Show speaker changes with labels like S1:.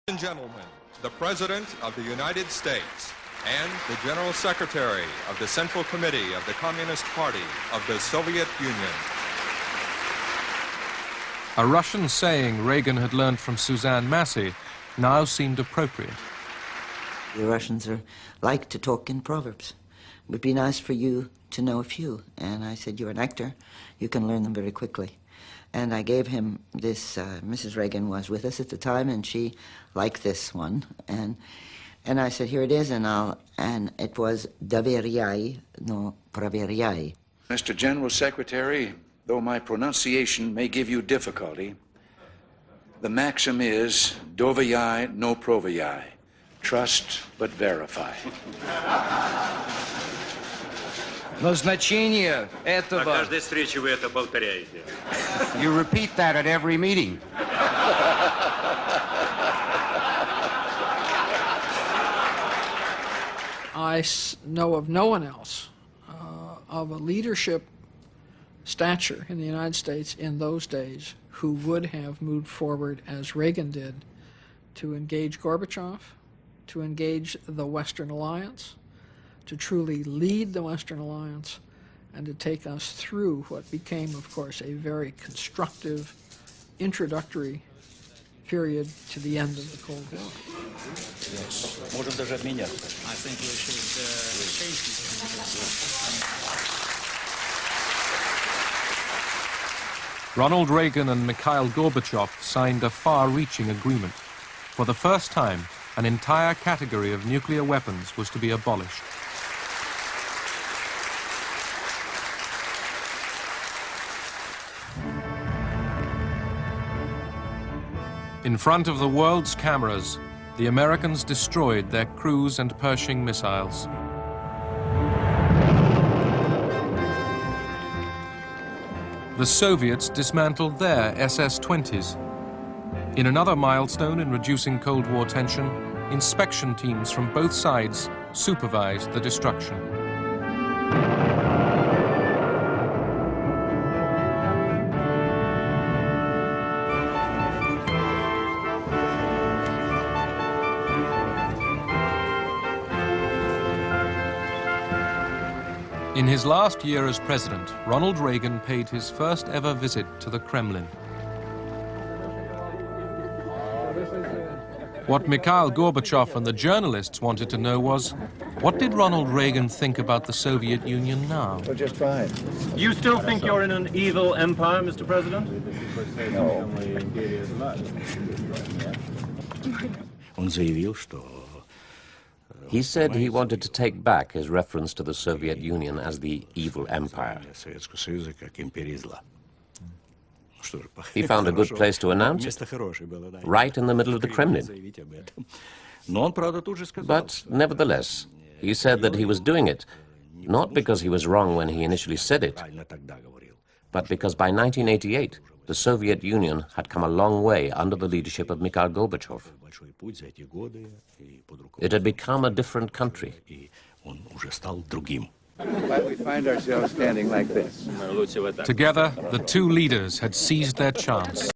S1: and gentlemen, the President of the United States and the General Secretary of the Central Committee of the Communist Party of the Soviet Union.
S2: A Russian saying Reagan had learned from Suzanne Massey now seemed appropriate.
S3: The Russians like to talk in proverbs. It would be nice for you to know a few. And I said, you're an actor, you can learn them very quickly. And I gave him this, Mrs. Reagan was with us at the time, and she liked this one. And I said, here it is, and it was Doveryai, no Proveryai.
S4: Mr. General Secretary, though my pronunciation may give you difficulty, the maxim is Doveryai, no Proveryai. Trust but verify.
S5: Но значение этого...
S6: На каждой встрече вы это повторяете.
S5: You repeat that at every meeting.
S7: I know of no one else of a leadership stature in the United States in those days who would have moved forward as Reagan did to engage Gorbachev, to engage the Western Alliance, to truly lead the Western Alliance, and to take us through what became, of course, a very constructive, introductory period to the end of the Cold War.
S6: Yes. I think we should change these.
S2: Ronald Reagan and Mikhail Gorbachev signed a far-reaching agreement. For the first time, an entire category of nuclear weapons was to be abolished. In front of the world's cameras, the Americans destroyed their cruise and Pershing missiles. The Soviets dismantled their SS-20s. In another milestone in reducing Cold War tension, inspection teams from both sides supervised the destruction. In his last year as president, Ronald Reagan paid his first ever visit to the Kremlin. What Mikhail Gorbachev and the journalists wanted to know was, what did Ronald Reagan think about the Soviet Union now?
S8: Well, just fine.
S6: You still think you're in an evil empire, Mr. President?
S8: No.
S9: He said he wanted to take back his reference to the Soviet Union as the evil empire. He found a good place to announce it, right in the middle of the Kremlin. But nevertheless, he said that he was doing it, not because he was wrong when he initially said it, but because by 1988, the Soviet Union had come a long way under the leadership of Mikhail Gorbachev. It had become a different country.
S8: Why we find ourselves standing like this?
S2: Together, the two leaders had seized their chance.